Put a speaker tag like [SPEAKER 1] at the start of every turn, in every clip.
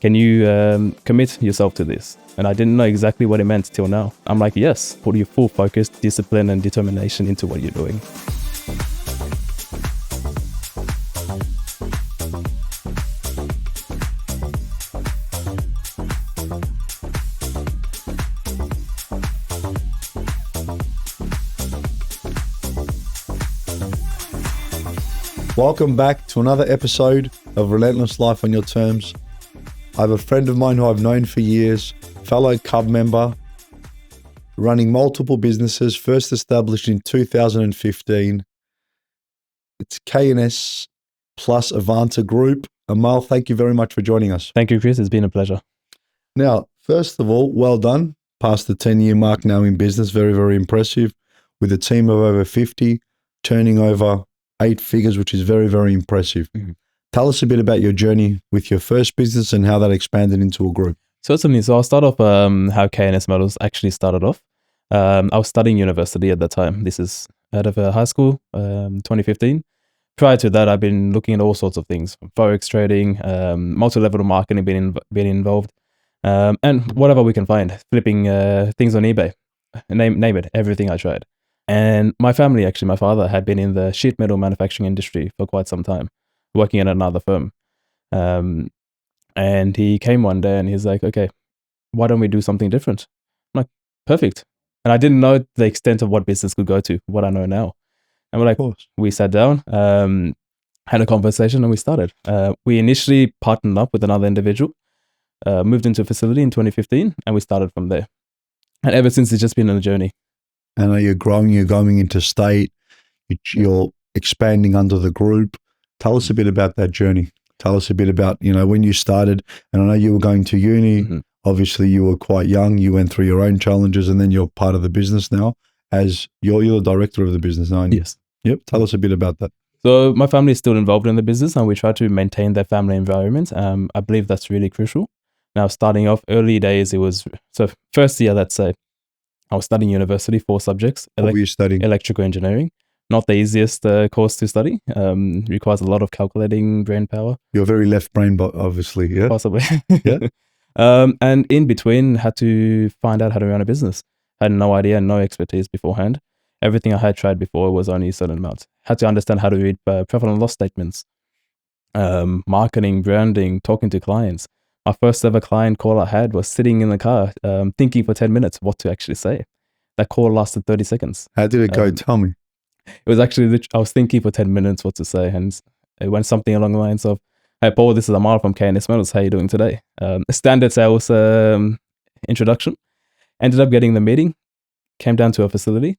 [SPEAKER 1] can you commit yourself to this? And I didn't know exactly what it meant till now. I'm like, yes, put your full focus, discipline, and determination into what you're doing.
[SPEAKER 2] Welcome back to another episode of Relentless Life on Your Terms. I have a friend of mine who I've known for years, fellow Cub member, running multiple businesses, first established in 2015. It's K&S plus Avanta Group. Amal, thank you very much for joining us.
[SPEAKER 1] Thank you, Chris. It's been a pleasure.
[SPEAKER 2] Now, first of all, well done. Past the 10-year mark now in business. Very, very impressive. With a team of over 50, turning over 8 figures, which is very, very impressive. Mm-hmm. Tell us a bit about your journey with your first business and how that expanded into a group.
[SPEAKER 1] Certainly. So I'll start off how K&S Metals actually started off. I was studying university at that time. This is out of high school, 2015. Prior to that, I've been looking at all sorts of things, from Forex trading, multi-level marketing, being involved, and whatever we can find, flipping things on eBay, name it, everything I tried. And my family, actually, my father had been in the sheet metal manufacturing industry for quite some time, working at another firm. And he came one day and he's like, okay, why don't we do something different? I'm like, perfect. And I didn't know the extent of what business could go to, what I know now. And we're like, we sat down, had a conversation, and we started. We initially partnered up with another individual, moved into a facility in 2015, and we started from there. And ever since, it's just been on a journey.
[SPEAKER 2] And you're growing, you're going into state, you're expanding under the group. Tell us a bit about that journey. Tell us a bit about, when you started, and I know you were going to uni. Mm-hmm. Obviously, you were quite young. You went through your own challenges, and then you're part of the business now as you're the director of the business, aren't you?
[SPEAKER 1] Yes.
[SPEAKER 2] Yep. Tell us a bit about that.
[SPEAKER 1] So my family is still involved in the business, and we try to maintain their family environment. I believe that's really crucial. Now, starting off early days, first year, let's say, I was studying university, 4 subjects.
[SPEAKER 2] What were you studying?
[SPEAKER 1] Electrical engineering. Not the easiest course to study. Requires a lot of calculating, brain power.
[SPEAKER 2] You're very left brain, but obviously, yeah?
[SPEAKER 1] Possibly.
[SPEAKER 2] Yeah.
[SPEAKER 1] And in between, had to find out how to run a business. Had no idea, no expertise beforehand. Everything I had tried before was only a certain amount. Had to understand how to read profit and loss statements, marketing, branding, talking to clients. My first ever client call I had was sitting in the car, thinking for 10 minutes what to actually say. That call lasted 30 seconds.
[SPEAKER 2] How did it go? Tell me.
[SPEAKER 1] It was actually, I was thinking for 10 minutes what to say, and it went something along the lines of, hey, Paul, this is Amar from K&S Metals. How are you doing today? A standard sales introduction. Ended up getting the meeting, came down to a facility.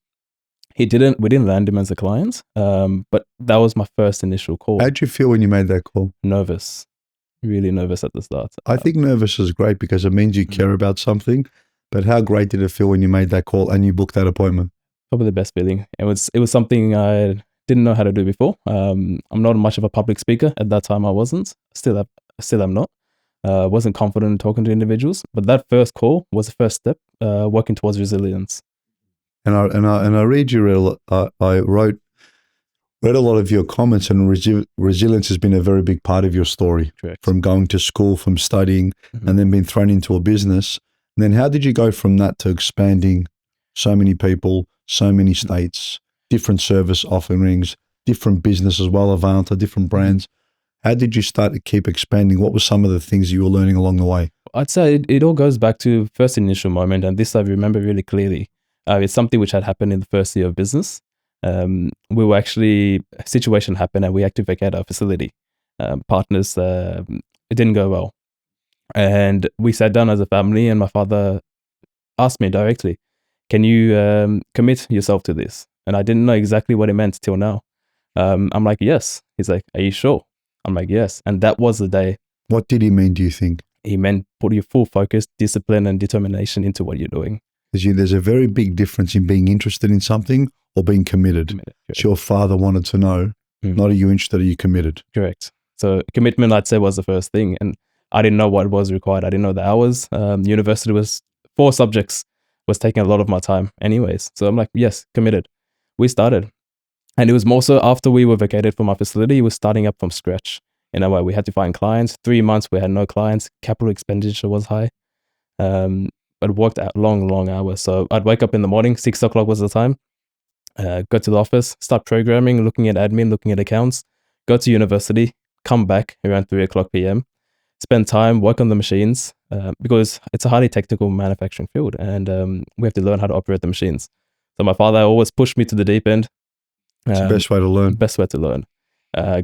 [SPEAKER 1] We didn't land him as a client, but that was my first initial call.
[SPEAKER 2] How'd you feel when you made that call?
[SPEAKER 1] Nervous. Really nervous at the start.
[SPEAKER 2] I think nervous is great because it means you care about something. But how great did it feel when you made that call and you booked that appointment?
[SPEAKER 1] Probably the best feeling. It was something I didn't know how to do before. I'm not much of a public speaker. At that time, I wasn't. Still am not. Wasn't confident in talking to individuals. But that first call was the first step, working towards resilience.
[SPEAKER 2] And I read I read a lot of your comments, and resilience has been a very big part of your story.
[SPEAKER 1] Correct.
[SPEAKER 2] From going to school, from studying, and then being thrown into a business. And then how did you go from that to expanding so many people, so many states, different service offerings, different business as well, Avanta, different brands? How did you start to keep expanding? What were some of the things you were learning along the way?
[SPEAKER 1] I'd say it all goes back to first initial moment, and this I remember really clearly. It's something which had happened in the first year of business. A situation happened and we had to vacate our facility. Partners, it didn't go well. And we sat down as a family, and my father asked me directly, can you commit yourself to this? And I didn't know exactly what it meant till now. I'm like, yes. He's like, are you sure? I'm like, yes. And that was the day.
[SPEAKER 2] What did he mean, do you think?
[SPEAKER 1] He meant put your full focus, discipline, and determination into what you're doing.
[SPEAKER 2] There's a very big difference in being interested in something or being committed. So your father wanted to know, not are you interested, are you committed?
[SPEAKER 1] Correct. So commitment, I'd say, was the first thing. And I didn't know what was required. I didn't know the hours. University was 4 subjects, was taking a lot of my time anyways. So I'm like, yes, committed. We started. And it was more so after we were vacated from our facility, it was starting up from scratch. in a way. We had to find clients. 3 months we had no clients. Capital expenditure was high. But worked out long hours. So I'd wake up in the morning, 6 o'clock was the time. Go to the office, start programming, looking at admin, looking at accounts. Go to university, come back around 3 o'clock p.m. Spend time, work on the machines, because it's a highly technical manufacturing field, and we have to learn how to operate the machines. So my father always pushed me to the deep end.
[SPEAKER 2] It's the best way to learn.
[SPEAKER 1] Best way to learn.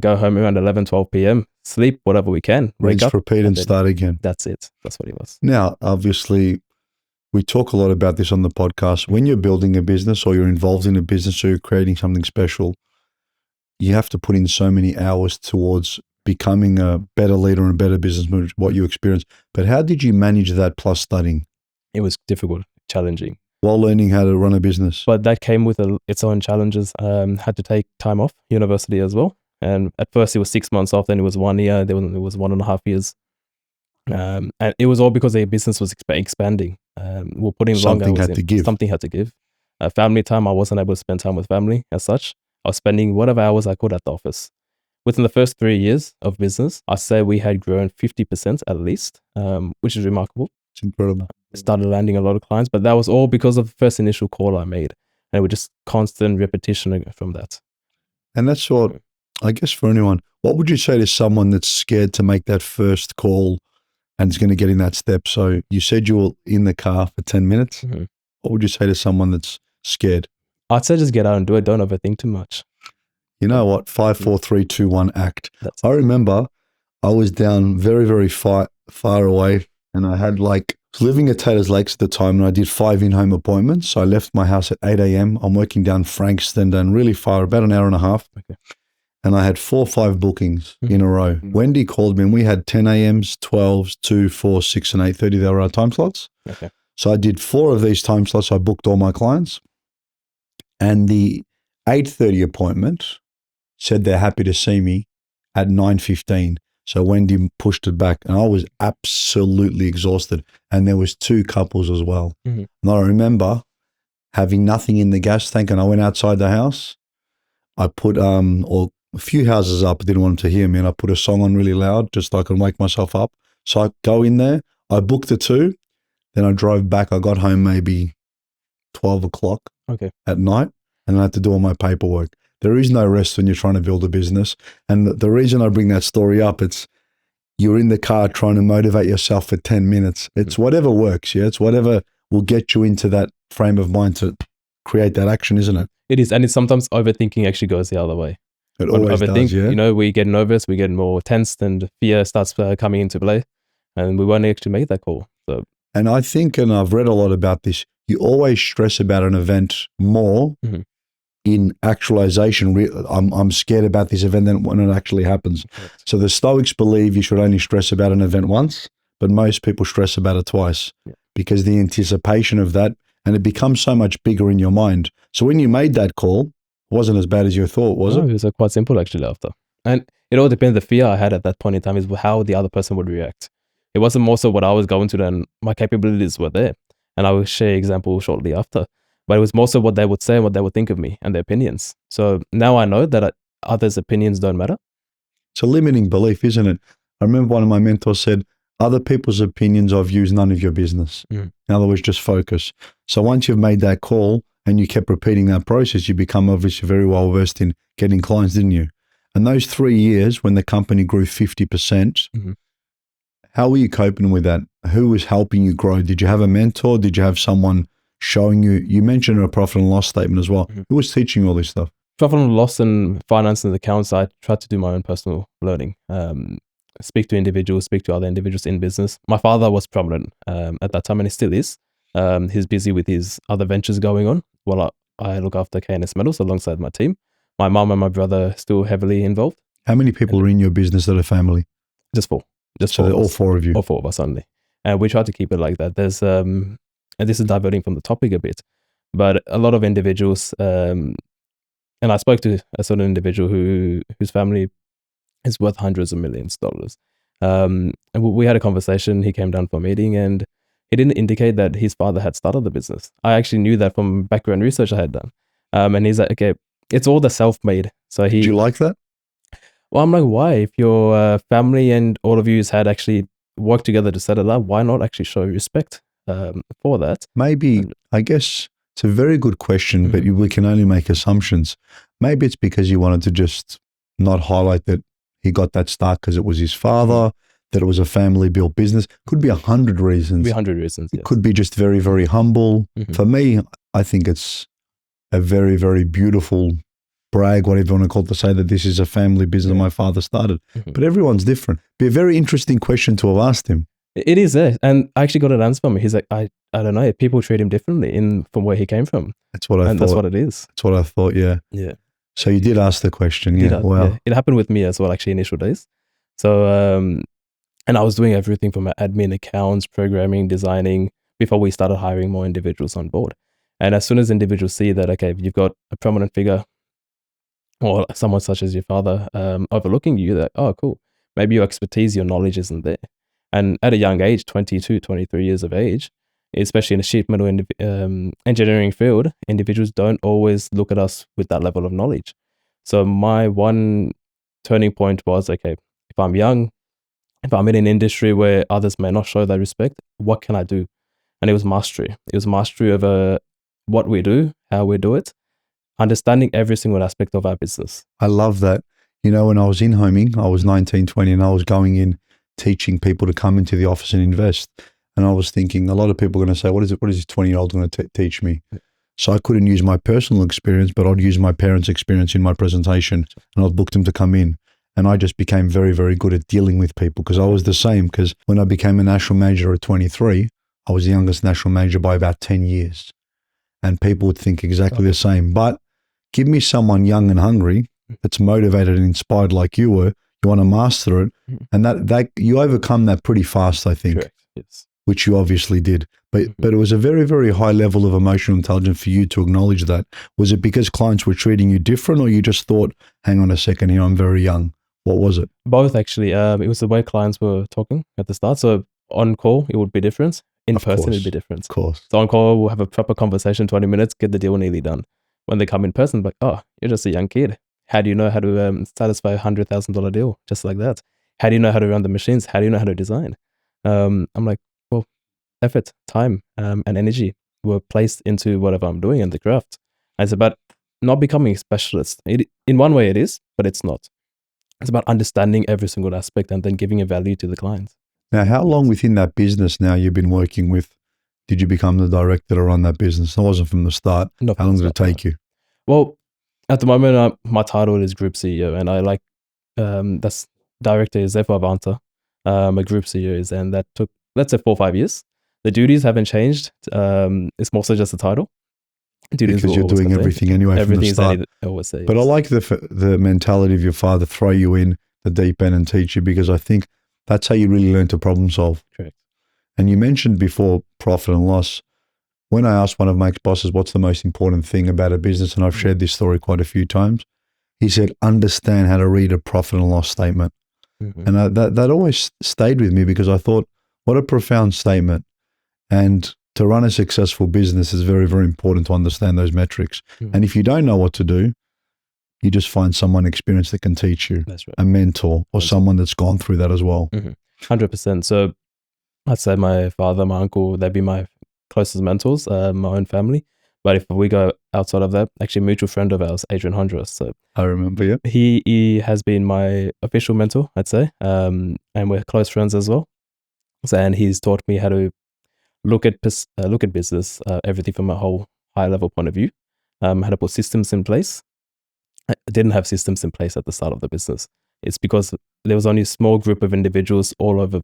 [SPEAKER 1] Go home around 11, 12 p.m., sleep whatever we can, wake
[SPEAKER 2] Rinse,
[SPEAKER 1] up,
[SPEAKER 2] repeat, and start again.
[SPEAKER 1] That's it. That's what he was.
[SPEAKER 2] Now, obviously, we talk a lot about this on the podcast. When you're building a business or you're involved in a business or you're creating something special, you have to put in so many hours towards becoming a better leader and a better businessman, what you experience. But how did you manage that plus studying?
[SPEAKER 1] It was difficult, challenging.
[SPEAKER 2] While learning how to run a business.
[SPEAKER 1] But that came with its own challenges. Had to take time off university as well. And at first it was 6 months off, then it was 1 year, then it was 1.5 years. And it was all because the business was expanding. We were putting long hours in. Something had to give. Family time, I wasn't able to spend time with family as such. I was spending whatever hours I could at the office. Within the first 3 years of business, I say we had grown 50% at least, which is remarkable.
[SPEAKER 2] It's incredible.
[SPEAKER 1] Started landing a lot of clients, but that was all because of the first initial call I made. And it was just constant repetition from that.
[SPEAKER 2] And that's what, I guess for anyone, what would you say to someone that's scared to make that first call and is going to get in that step? So you said you were in the car for 10 minutes. Mm-hmm. What would you say to someone that's scared?
[SPEAKER 1] I'd say just get out and do it. Don't overthink too much.
[SPEAKER 2] You know what? 5, 4, 3, 2, 1, act. I remember I was down very, very far away, and I had living at Taylor's Lakes at the time, and I did 5 in-home appointments. So I left my house at 8 a.m. I'm working down Frankston, and really far, about an hour and a half. Okay. And I had 4 or 5 bookings in a row. Wendy called me, and we had 10 a.m.s, 12s, 2, 4, 6, and 8:30. They were our time slots. Okay. So I did 4 of these time slots. I booked all my clients. And the 8:30 appointment said they're happy to see me at 9:15. So Wendy pushed it back, and I was absolutely exhausted. And there was 2 couples as well. Mm-hmm. And I remember having nothing in the gas tank, and I went outside the house. I put a few houses up. I didn't want them to hear me, and I put a song on really loud just so I could wake myself up. So I go in there. I booked the 2. Then I drove back. I got home maybe 12 o'clock at night, and I had to do all my paperwork. There is no rest when you're trying to build a business. And the reason I bring that story up, it's you're in the car trying to motivate yourself for 10 minutes. It's whatever works, yeah? It's whatever will get you into that frame of mind to create that action, isn't it?
[SPEAKER 1] It is. And it's sometimes overthinking actually goes the other way.
[SPEAKER 2] It always does, yeah.
[SPEAKER 1] You know, we get nervous, we get more tense, and fear starts coming into play, and we won't actually make that call. So.
[SPEAKER 2] And I think, and I've read a lot about this, you always stress about an event more in actualization. I'm scared about this event than when it actually happens. Correct. So the Stoics believe you should only stress about an event once, but most people stress about it twice because the anticipation of that, and it becomes so much bigger in your mind. So when you made that call, it wasn't as bad as you thought, was it?
[SPEAKER 1] It was quite simple actually after. And it all depends. The fear I had at that point in time is how the other person would react. It wasn't more so what I was going to, and my capabilities were there. And I will share example shortly after. But it was more so what they would say and what they would think of me and their opinions. So now I know that others' opinions don't matter.
[SPEAKER 2] It's a limiting belief, isn't it? I remember one of my mentors said, other people's opinions of you is none of your business. In other words, just focus. So once you've made that call and you kept repeating that process, you become obviously very well versed in getting clients, didn't you? And those 3 years when the company grew 50%, how were you coping with that? Who was helping you grow? Did you have a mentor? Did you have someone showing you? You mentioned a profit and loss statement as well. Who was teaching you all this stuff?
[SPEAKER 1] Profit and loss and finance and accounts, I tried to do my own personal learning. Speak to individuals, speak to other individuals in business. My father was prominent at that time, and he still is. He's busy with his other ventures going on while I look after K&S Metals alongside my team. My mum and my brother are still heavily involved.
[SPEAKER 2] How many people are in your business that are family?
[SPEAKER 1] Just 4.
[SPEAKER 2] So all 4 of you?
[SPEAKER 1] All 4 of us only. And we try to keep it like that. There's, and this is diverting from the topic a bit, but a lot of individuals, and I spoke to a certain individual whose family is worth hundreds of millions of dollars. And we had a conversation. He came down for a meeting, and he didn't indicate that his father had started the business. I actually knew that from background research I had done. And he's like, okay, it's all the self-made. So
[SPEAKER 2] Did you like that?
[SPEAKER 1] Well, I'm like, why? If your family and all of you had actually worked together to set it up, why not actually show respect for that?
[SPEAKER 2] Maybe,
[SPEAKER 1] And-
[SPEAKER 2] I guess it's a very good question, but
[SPEAKER 1] Mhm.
[SPEAKER 2] we can only make assumptions. Maybe it's because you wanted to just not highlight that he got that start because it was his father, that it was a family built business. Could be 100
[SPEAKER 1] Be
[SPEAKER 2] reasons.
[SPEAKER 1] 100 reasons,
[SPEAKER 2] It
[SPEAKER 1] yes.
[SPEAKER 2] could be just very, very humble.
[SPEAKER 1] Mhm.
[SPEAKER 2] For me, I think it's a very, very beautiful brag, whatever you want to call it, to say that this is a family business
[SPEAKER 1] Yeah.
[SPEAKER 2] my father started.
[SPEAKER 1] Mhm.
[SPEAKER 2] But everyone's different. Be a very interesting question to have asked him.
[SPEAKER 1] It is there. And I actually got an answer from him. He's like, I don't know. People treat him differently from where he came from.
[SPEAKER 2] That's what I
[SPEAKER 1] And
[SPEAKER 2] thought.
[SPEAKER 1] that's what it is.
[SPEAKER 2] That's what I thought, yeah.
[SPEAKER 1] Yeah.
[SPEAKER 2] So you did ask the question,
[SPEAKER 1] Did
[SPEAKER 2] yeah.
[SPEAKER 1] I-
[SPEAKER 2] Wow.
[SPEAKER 1] yeah. It happened with me as well, actually, initial days. So, and I was doing everything from admin, accounts, programming, designing before we started hiring more individuals on board. And as soon as individuals see that, okay, you've got a prominent figure or someone such as your father overlooking you, that, oh, cool. Maybe your expertise, your knowledge isn't there. And at a young age, 22, 23 years of age, especially in the sheet metal engineering field, individuals don't always look at us with that level of knowledge. So my one turning point was, okay, if I'm young, if I'm in an industry where others may not show that respect, what can I do? And it was mastery. It was mastery over what we do, how we do it, understanding every single aspect of our business.
[SPEAKER 2] I love that. You know, when I was in homing, I was 19, 20, and I was going in teaching people to come into the office and invest. And I was thinking, a lot of people are going to say, what is this 20-year-old going to teach me? So I couldn't use my personal experience, but I'd use my parents' experience in my presentation, and I'd book them to come in. And I just became very, very good at dealing with people because I was the same. Because when I became a national manager at 23, I was the youngest national manager by about 10 years. And people would think exactly the same. But give me someone young and hungry that's motivated and inspired like you were. You want to master it, and that you overcome that pretty fast, I think.
[SPEAKER 1] Correct. Yes.
[SPEAKER 2] Which you obviously did. But it was a very, very high level of emotional intelligence for you to acknowledge that. Was it because clients were treating you different, or you just thought, hang on a second here, I'm very young? What was it?
[SPEAKER 1] Both, actually. It was the way clients were talking at the start. So on call, it would be different. In
[SPEAKER 2] Of
[SPEAKER 1] person,
[SPEAKER 2] course.
[SPEAKER 1] it'd be different.
[SPEAKER 2] Of course.
[SPEAKER 1] So on call, we'll have a proper conversation, 20 minutes, get the deal nearly done. When they come in person, like, oh, you're just a young kid. How do you know how to satisfy $100,000 deal? Just like that. How do you know how to run the machines? How do you know how to design? I'm like, well, effort, time, and energy were placed into whatever I'm doing and the craft. And it's about not becoming a specialist. In one way it is, but it's not. It's about understanding every single aspect and then giving a value to the client.
[SPEAKER 2] Now, how long within that business now you've been working with? Did you become the director to run that business? It wasn't from the start.
[SPEAKER 1] Not
[SPEAKER 2] How
[SPEAKER 1] from
[SPEAKER 2] long
[SPEAKER 1] the
[SPEAKER 2] did it
[SPEAKER 1] start, no.
[SPEAKER 2] take you?
[SPEAKER 1] Well, at the moment, my title is Group CEO, and I like that's director is therefore Avanta. A Group CEO is, and that took, let's say, 4 or 5 years. The duties haven't changed. It's mostly just the title. Duties
[SPEAKER 2] Because
[SPEAKER 1] will
[SPEAKER 2] you're
[SPEAKER 1] always
[SPEAKER 2] doing
[SPEAKER 1] contain.
[SPEAKER 2] everything anyway
[SPEAKER 1] Everything is
[SPEAKER 2] from the start.
[SPEAKER 1] I always say.
[SPEAKER 2] But I
[SPEAKER 1] yes.
[SPEAKER 2] like the mentality of your father, throw you in the deep end and teach you, because I think that's how you really learn to problem solve.
[SPEAKER 1] Correct.
[SPEAKER 2] And you mentioned before profit and loss. When I asked one of my ex-bosses, what's the most important thing about a business, and I've shared this story quite a few times, he said, understand how to read a profit and loss statement.
[SPEAKER 1] Mhm.
[SPEAKER 2] And that always stayed with me, because I thought, what a profound statement. And to run a successful business is very, very important to understand those metrics.
[SPEAKER 1] Mhm.
[SPEAKER 2] And if you don't know what to do, you just find someone experienced that can teach you,
[SPEAKER 1] That's right.
[SPEAKER 2] a mentor or someone that's gone through that as well.
[SPEAKER 1] 100%. So I'd say my father, my uncle, they'd be my closest mentors, my own family. But if we go outside of that, actually a mutual friend of ours, Adrian Honduras. So
[SPEAKER 2] I remember, yeah.
[SPEAKER 1] he has been my official mentor, I'd say. And we're close friends as well. So, and he's taught me how to look at business, everything from a whole high level point of view, how to put systems in place. I didn't have systems in place at the start of the business. It's because there was only a small group of individuals all over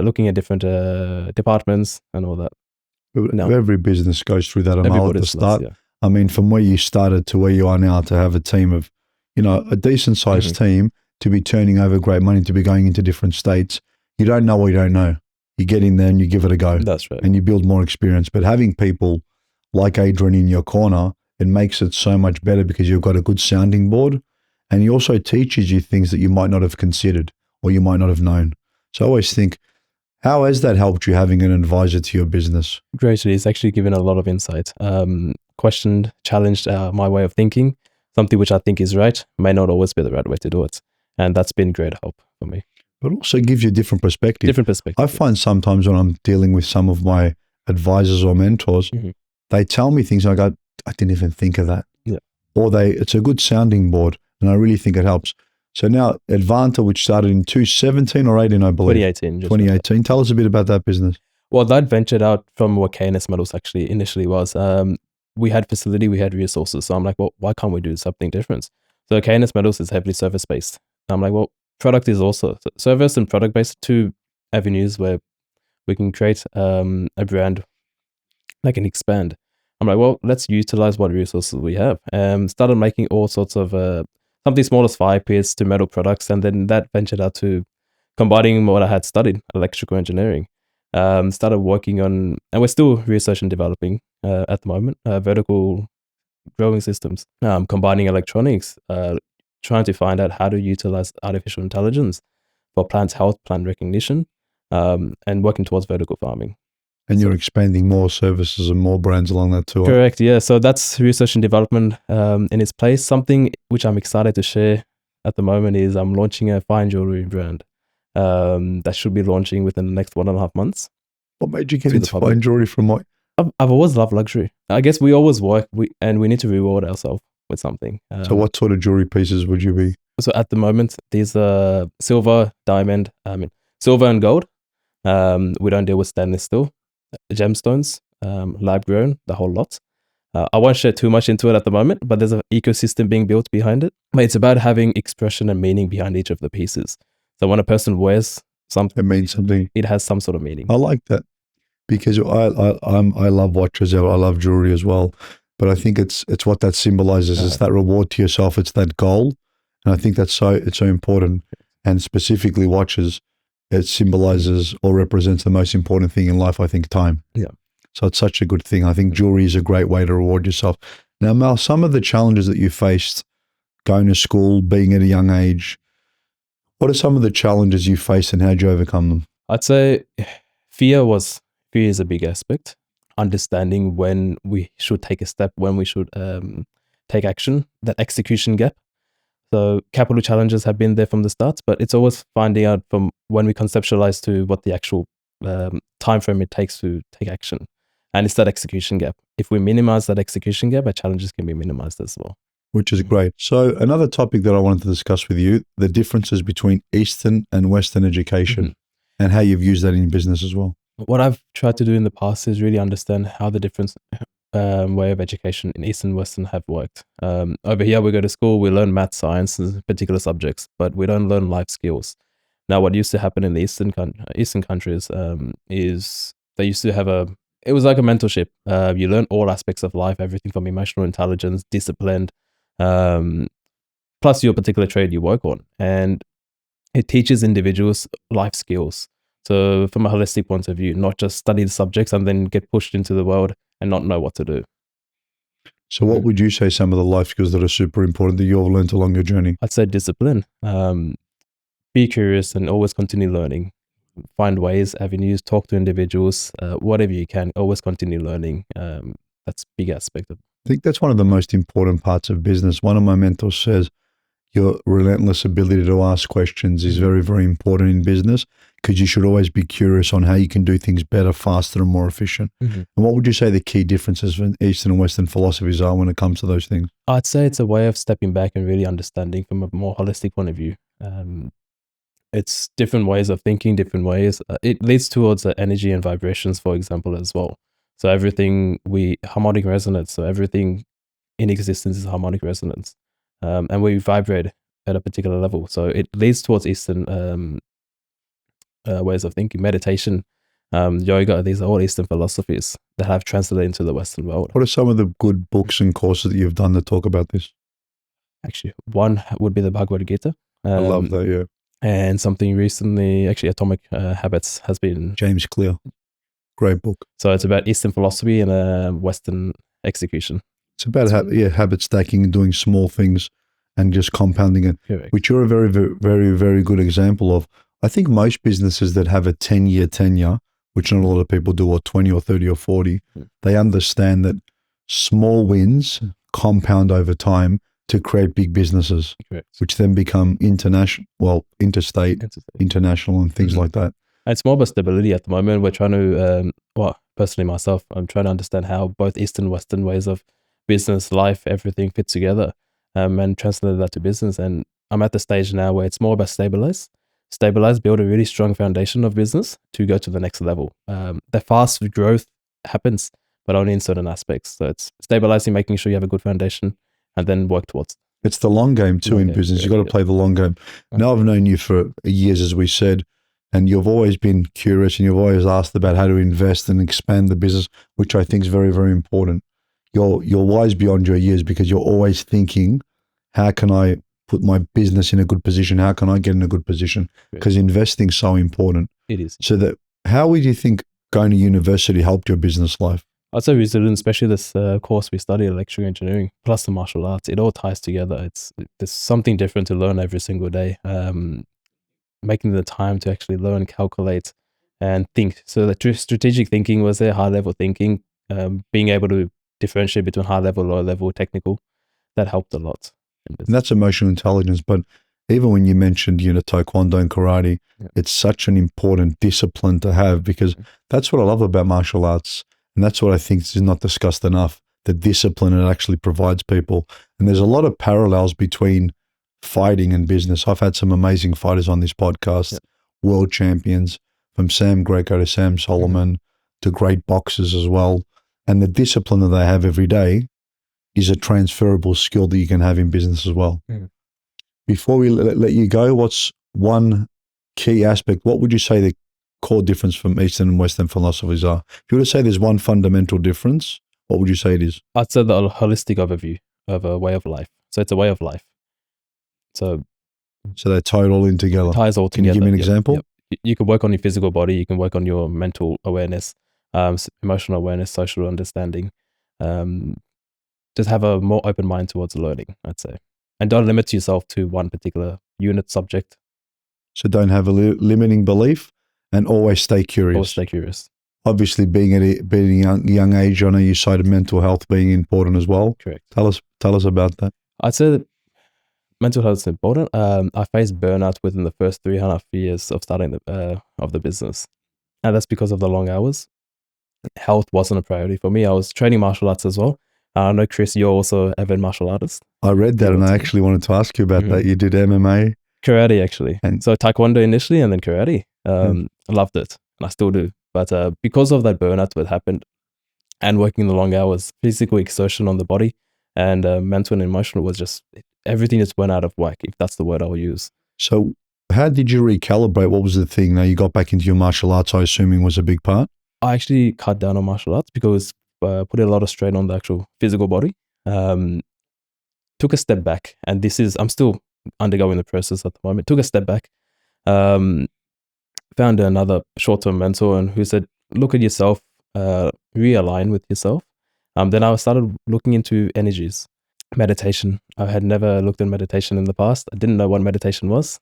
[SPEAKER 1] looking at different departments and all that. No.
[SPEAKER 2] Every business goes through that, Amal, at the
[SPEAKER 1] Everybody does,
[SPEAKER 2] start.
[SPEAKER 1] yeah.
[SPEAKER 2] I mean, from where you started to where you are now, to have a team of, a decent sized team, to be turning over great money, to be going into different states. You don't know what you don't know. You get in there and you give it a go.
[SPEAKER 1] That's right.
[SPEAKER 2] And you build more experience. But having people like Adrian in your corner, it makes it so much better, because you've got a good sounding board, and he also teaches you things that you might not have considered or you might not have known. So I always think, how has that helped you, having an advisor to your business?
[SPEAKER 1] Greatly. It's actually given a lot of insight. Questioned, challenged my way of thinking. something which I think is right may not always be the right way to do it. And that's been great help for me.
[SPEAKER 2] But also gives you a different perspective.
[SPEAKER 1] Different perspective.
[SPEAKER 2] I find sometimes when I'm dealing with some of my advisors or mentors, they tell me things and I go, I didn't even think of that.
[SPEAKER 1] Yeah.
[SPEAKER 2] Or it's a good sounding board and I really think it helps. So now Advanta, which started in 2017 or 18, I believe.
[SPEAKER 1] 2018.
[SPEAKER 2] 2018. Tell us a bit about that business.
[SPEAKER 1] Well, that ventured out from what KNS Metals actually initially was. We had facility, we had resources. So I'm like, well, why can't we do something different? So KNS Metals is heavily service-based. I'm like, well, product is also service and product-based, two avenues where we can create a brand that can expand. I'm like, well, let's utilize what resources we have. Started making all sorts of something small as fire pits to metal products. And then that ventured out to combining what I had studied, electrical engineering. Started working on, and we're still research and developing at the moment, vertical growing systems, combining electronics, trying to find out how to utilize artificial intelligence for plant health, plant recognition, and working towards vertical farming.
[SPEAKER 2] And you're expanding more services and more brands along that too.
[SPEAKER 1] Correct, yeah. So that's research and development in its place. Something which I'm excited to share at the moment is I'm launching a fine jewelry brand that should be launching within the next 1.5 months.
[SPEAKER 2] What made you get into fine jewelry from what?
[SPEAKER 1] I've always loved luxury. I guess we always work, and we need to reward ourselves with something.
[SPEAKER 2] So what sort of jewelry pieces would you be?
[SPEAKER 1] So at the moment, these are silver, diamond, silver and gold. We don't deal with stainless steel, gemstones, lab grown, the whole lot. I won't share too much into it at the moment, but there's an ecosystem being built behind it. But it's about having expression and meaning behind each of the pieces. So when a person wears something,
[SPEAKER 2] it means something.
[SPEAKER 1] It has some sort of meaning.
[SPEAKER 2] I like that because I love watches. I love jewelry as well. But I think it's what that symbolizes. It's that reward to yourself. It's that goal, and I think it's so important. And specifically watches, it symbolizes or represents the most important thing in life. I think time.
[SPEAKER 1] Yeah.
[SPEAKER 2] So it's such a good thing. I think jewelry is a great way to reward yourself. Now, Mal, some of the challenges that you faced going to school, being at a young age, what are some of the challenges you faced and how did you overcome them?
[SPEAKER 1] I'd say fear is a big aspect. Understanding when we should take a step, when we should take action, that execution gap. So capital challenges have been there from the start, but it's always finding out from when we conceptualize to what the actual time frame it takes to take action. And it's that execution gap. If we minimize that execution gap, our challenges can be minimized as well.
[SPEAKER 2] Which is great. So another topic that I wanted to discuss with you, the differences between Eastern and Western education and how you've used that in business as well.
[SPEAKER 1] What I've tried to do in the past is really understand how the different way of education in Eastern and Western have worked. Over here, we go to school, we learn math, science, and particular subjects, but we don't learn life skills. Now, what used to happen in the Eastern countries is they used to have it was like a mentorship. You learn all aspects of life, everything from emotional intelligence, discipline, plus your particular trade you work on. And it teaches individuals life skills. So from a holistic point of view, not just study the subjects and then get pushed into the world and not know what to do.
[SPEAKER 2] So what would you say some of the life skills that are super important that you've learned along your journey?
[SPEAKER 1] I'd say discipline. Be curious and always continue learning. Find ways, avenues, talk to individuals, whatever you can, always continue learning. That's a big aspect of it.
[SPEAKER 2] I think that's one of the most important parts of business. One of my mentors says your relentless ability to ask questions is very, very important in business because you should always be curious on how you can do things better, faster, and more efficient. And what would you say the key differences in Eastern and Western philosophies are when it comes to those things?
[SPEAKER 1] I'd say it's a way of stepping back and really understanding from a more holistic point of view. It's different ways of thinking, different ways. It leads towards energy and vibrations, for example, as well. So everything harmonic resonance. So everything in existence is harmonic resonance. And we vibrate at a particular level. So it leads towards Eastern ways of thinking, meditation, yoga. These are all Eastern philosophies that have translated into the Western world.
[SPEAKER 2] What are some of the good books and courses that you've done that talk about this?
[SPEAKER 1] Actually, one would be the Bhagavad Gita.
[SPEAKER 2] I love that, yeah.
[SPEAKER 1] And something recently, actually, Atomic Habits has been...
[SPEAKER 2] James Clear. Great book.
[SPEAKER 1] So it's about Eastern philosophy and Western execution.
[SPEAKER 2] It's about habit stacking and doing small things and just compounding it,
[SPEAKER 1] Correct.
[SPEAKER 2] Which you're a very, very, very, very good example of. I think most businesses that have a 10-year tenure, which not a lot of people do, or 20 or 30 or 40, they understand that small wins compound over time to create big businesses,
[SPEAKER 1] Correct.
[SPEAKER 2] which then become interstate, international, and things like that.
[SPEAKER 1] And it's more about stability at the moment. We're trying to, personally myself, I'm trying to understand how both Eastern and Western ways of business, life, everything fits together, and translate that to business. And I'm at the stage now where it's more about stabilize, build a really strong foundation of business to go to the next level. The fast growth happens, but only in certain aspects. So it's stabilizing, making sure you have a good foundation, and then work towards.
[SPEAKER 2] It's the long game too in business. You've got to play the long game. Now, I've known you for years, as we said, and you've always been curious and you've always asked about how to invest and expand the business, which I think is very, very important. You're wise beyond your years because you're always thinking, how can I put my business in a good position? How can I get in a good position? Because investing is so important.
[SPEAKER 1] It is.
[SPEAKER 2] So how would you think going to university helped your business life?
[SPEAKER 1] I'd say resilience, especially this course we study, electrical engineering, plus the martial arts, it all ties together. There's something different to learn every single day. Making the time to actually learn, calculate, and think. So the strategic thinking was there, high level thinking, being able to differentiate between high level, low level, technical, that helped a lot.
[SPEAKER 2] And that's emotional intelligence. But even when you mentioned, taekwondo and karate, it's such an important discipline to have because that's what I love about martial arts. And that's what I think is not discussed enough, the discipline it actually provides people. And there's a lot of parallels between fighting and business. I've had some amazing fighters on this podcast, world champions, from Sam Greco to Sam Solomon to great boxers as well. And the discipline that they have every day is a transferable skill that you can have in business as well. Before we let you go, what's one key aspect? What would you say the core difference from Eastern and Western philosophies are? If you were to say there's one fundamental difference, what would you say it is?
[SPEAKER 1] I'd say the holistic overview of a way of life. So it's a way of life. So
[SPEAKER 2] they tie it all in together.
[SPEAKER 1] It ties all together.
[SPEAKER 2] Can you give me an example?
[SPEAKER 1] Yep. You can work on your physical body. You can work on your mental awareness, emotional awareness, social understanding. Just have a more open mind towards learning, I'd say. And don't limit yourself to one particular unit subject.
[SPEAKER 2] So don't have a limiting belief and always stay curious.
[SPEAKER 1] Always stay curious.
[SPEAKER 2] Obviously, being at a young age, I know you cited mental health being important as well.
[SPEAKER 1] Correct.
[SPEAKER 2] Tell us about that.
[SPEAKER 1] I'd say that mental health is important. I faced burnout within the first 3.5 years of starting the business. And that's because of the long hours. Health wasn't a priority for me. I was training martial arts as well. I know, Chris, you're also an avid martial artist.
[SPEAKER 2] I read that and I actually wanted to ask you about that. You did MMA.
[SPEAKER 1] Karate, actually. So taekwondo initially and then karate. I loved it and I still do. But because of that burnout that happened and working the long hours, physical exertion on the body and mental and emotional was just, everything just went out of whack, if that's the word I'll use.
[SPEAKER 2] So how did you recalibrate? What was the thing? Now you got back into your martial arts, I assuming was a big part?
[SPEAKER 1] I actually cut down on martial arts because put a lot of strain on the actual physical body. Took a step back, and I'm still undergoing the process at the moment. Took a step back, found another short-term mentor and who said, look at yourself, realign with yourself. Then I started looking into energies, meditation. I had never looked at meditation in the past. I didn't know what meditation was.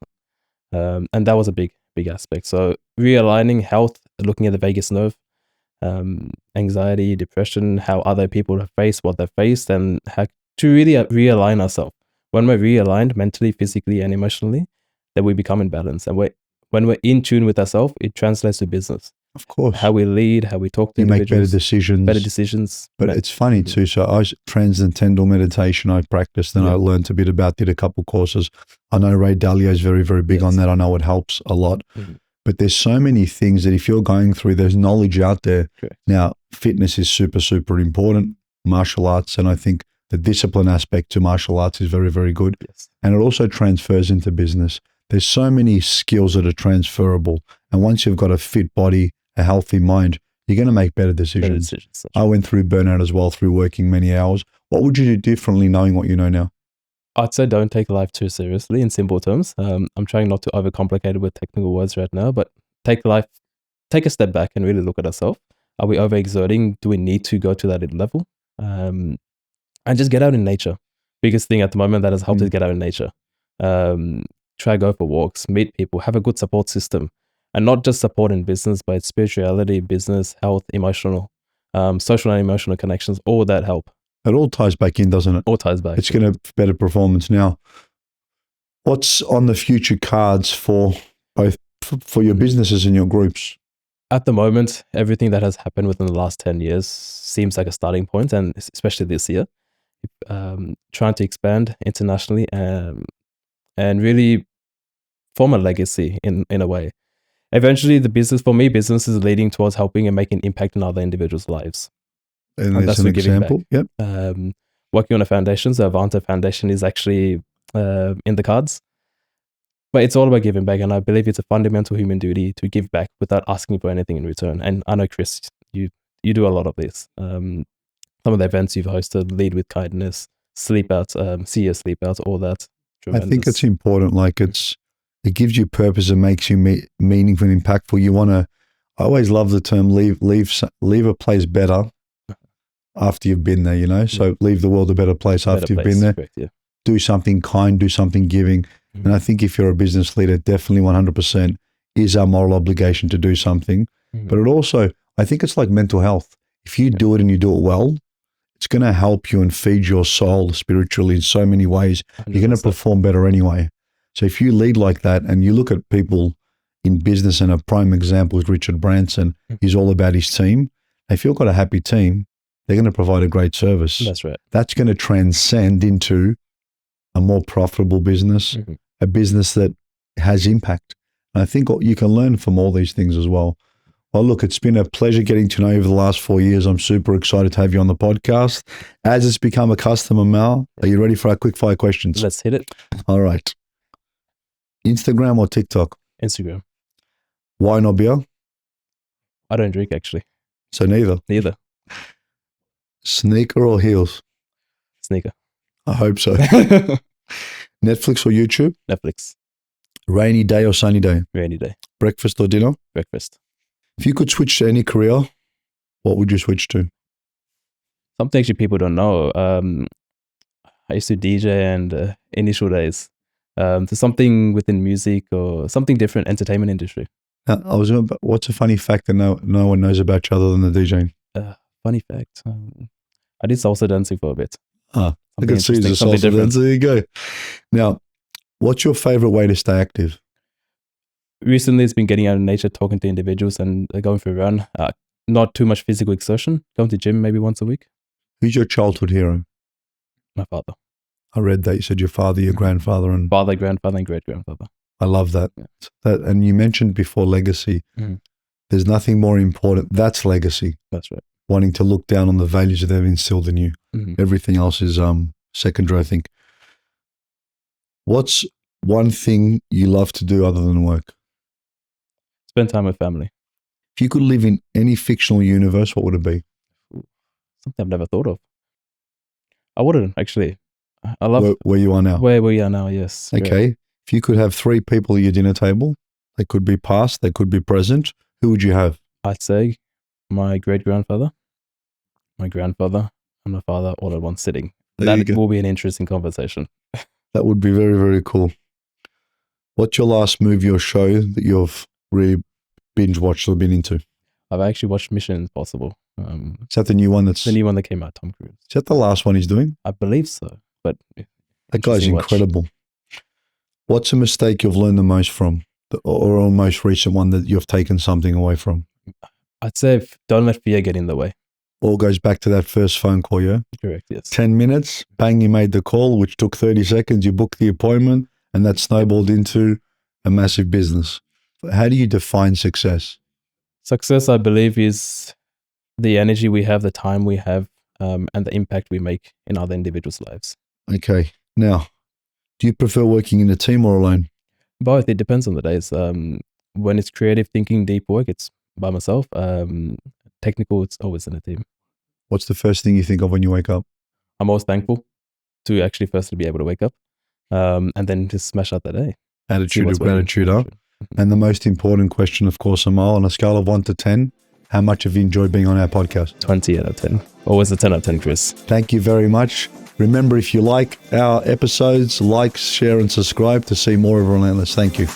[SPEAKER 1] And that was a big aspect. So realigning health, looking at the vagus nerve, anxiety, depression, how other people have faced what they've faced, and how to really realign ourselves. When we're realigned mentally, physically, and emotionally, then we become in balance. And when we're in tune with ourselves, it translates to business.
[SPEAKER 2] Of course.
[SPEAKER 1] How we lead, how we talk to individuals.
[SPEAKER 2] You make better decisions. But it's funny too. So transcendental meditation I practiced and I learned a bit about, did a couple courses. I know Ray Dalio is very, very big on that. I know it helps a lot. But there's so many things that if you're going through, there's knowledge out there.
[SPEAKER 1] Correct.
[SPEAKER 2] Now, fitness is super, super important, martial arts, and I think the discipline aspect to martial arts is very, very good.
[SPEAKER 1] Yes.
[SPEAKER 2] And it also transfers into business. There's so many skills that are transferable. And once you've got a fit body, a healthy mind, you're going to make better decisions. I went through burnout as well through working many hours. What would you do differently knowing what you know now?
[SPEAKER 1] I'd say don't take life too seriously in simple terms. I'm trying not to overcomplicate it with technical words right now, but take a step back and really look at ourselves. Are we overexerting? Do we need to go to that level? And just get out in nature. Biggest thing at the moment that has helped is get out in nature. Try go for walks, meet people, have a good support system. And not just support in business, but spirituality, business, health, emotional, social and emotional connections, all that help.
[SPEAKER 2] It all ties back in, doesn't it?
[SPEAKER 1] All ties back.
[SPEAKER 2] It's going to better performance. Now, what's on the future cards for both for your businesses and your groups?
[SPEAKER 1] At the moment, everything that has happened within the last 10 years seems like a starting point, and especially this year, trying to expand internationally and really form a legacy in a way. Eventually, business is leading towards helping and making impact in other individuals' lives.
[SPEAKER 2] And there's
[SPEAKER 1] that's
[SPEAKER 2] an
[SPEAKER 1] what giving
[SPEAKER 2] example.
[SPEAKER 1] back.
[SPEAKER 2] Yep.
[SPEAKER 1] Working on a foundation, the Avanta Foundation is actually in the cards. But it's all about giving back, and I believe it's a fundamental human duty to give back without asking for anything in return. And I know, Chris, you do a lot of this. Some of the events you've hosted, Lead with Kindness, Sleep Out, CEO Sleep Out, all that.
[SPEAKER 2] Tremendous. I think it's important. Like it gives you purpose and makes you meaningful and impactful. You want to. I always love the term leave a place better after you've been there. You know, so leave the world a better place after you've been there. Correct, yeah. Do something kind, do something giving. And I think if you're a business leader, definitely 100% is our moral obligation to do something. But it also, I think it's like mental health. If you do it and you do it well, it's going to help you and feed your soul spiritually in so many ways. 100%. You're going to perform better anyway. So if you lead like that and you look at people in business, and a prime example is Richard Branson, he's all about his team. If you've got a happy team, they're going to provide a great service.
[SPEAKER 1] That's right.
[SPEAKER 2] That's going to transcend into a more profitable business, a business that has impact. And I think you can learn from all these things as well. Well, look, it's been a pleasure getting to know you over the last 4 years. I'm super excited to have you on the podcast. As it's become a custom, Amal, are you ready for our quick-fire questions?
[SPEAKER 1] Let's hit it.
[SPEAKER 2] All right. Instagram or TikTok?
[SPEAKER 1] Instagram.
[SPEAKER 2] Wine or beer?
[SPEAKER 1] I don't drink, actually.
[SPEAKER 2] So neither?
[SPEAKER 1] Neither.
[SPEAKER 2] Sneaker or heels?
[SPEAKER 1] Sneaker.
[SPEAKER 2] I hope so. Netflix or YouTube?
[SPEAKER 1] Netflix.
[SPEAKER 2] Rainy day or sunny day?
[SPEAKER 1] Rainy day.
[SPEAKER 2] Breakfast or dinner?
[SPEAKER 1] Breakfast.
[SPEAKER 2] If you could switch to any career, what would you switch to?
[SPEAKER 1] Something actually people don't know. I used to DJ and initial days. To something within music or something different, entertainment industry.
[SPEAKER 2] What's a funny fact that no one knows about you other than the DJing?
[SPEAKER 1] Funny fact. I did salsa dancing for a bit.
[SPEAKER 2] I can see the salsa dancer. There you go. Now, what's your favorite way to stay active?
[SPEAKER 1] Recently, it's been getting out in nature, talking to individuals and going for a run. Not too much physical exertion. Going to gym maybe once a week.
[SPEAKER 2] Who's your childhood hero?
[SPEAKER 1] My father.
[SPEAKER 2] I read that. You said your father, your grandfather. And
[SPEAKER 1] father, grandfather, and great-grandfather.
[SPEAKER 2] I love that. Yeah. And you mentioned before legacy. There's nothing more important. That's legacy.
[SPEAKER 1] That's right.
[SPEAKER 2] Wanting to look down on the values that they've instilled in you. Everything else is secondary, I think. What's one thing you love to do other than work?
[SPEAKER 1] Spend time with family.
[SPEAKER 2] If you could live in any fictional universe, what would it be?
[SPEAKER 1] Something I've never thought of. I wouldn't, actually. I love
[SPEAKER 2] where you are now.
[SPEAKER 1] Where we are now, yes.
[SPEAKER 2] Okay.
[SPEAKER 1] Great.
[SPEAKER 2] If you could have 3 people at your dinner table, they could be past, they could be present, who would you have?
[SPEAKER 1] I'd say my great-grandfather, my grandfather, and my father all at one sitting. That will be an interesting conversation.
[SPEAKER 2] That would be very, very cool. What's your last movie or show that you've really binge watched or been into?
[SPEAKER 1] I've actually watched Mission Impossible.
[SPEAKER 2] Is that the new one? That's
[SPEAKER 1] the new one that came out, Tom Cruise.
[SPEAKER 2] Is that the last one he's doing?
[SPEAKER 1] I believe so. But
[SPEAKER 2] that guy's incredible. What's a mistake you've learned the most from, or a most recent one that you've taken something away from?
[SPEAKER 1] I'd say don't let fear get in the way.
[SPEAKER 2] All goes back to that first phone call, yeah?
[SPEAKER 1] Correct, yes.
[SPEAKER 2] 10 minutes, bang, you made the call, which took 30 seconds, you booked the appointment, and that snowballed into a massive business. How do you define success?
[SPEAKER 1] Success, I believe, is the energy we have, the time we have, and the impact we make in other individuals' lives.
[SPEAKER 2] Okay. Now, do you prefer working in a team or alone?
[SPEAKER 1] Both. It depends on the days. When it's creative thinking, deep work, it's by myself. Technical, it's always in a team.
[SPEAKER 2] What's the first thing you think of when you wake up?
[SPEAKER 1] I'm always thankful to actually firstly be able to wake up and then just smash out the day.
[SPEAKER 2] Attitude of gratitude, huh? And the most important question, of course, Amal, on a scale of 1 to 10, how much have you enjoyed being on our podcast?
[SPEAKER 1] 20 out of 10. Always a 10 out of 10, Chris.
[SPEAKER 2] Thank you very much. Remember, if you like our episodes, like, share, and subscribe to see more of Relentless. Thank you.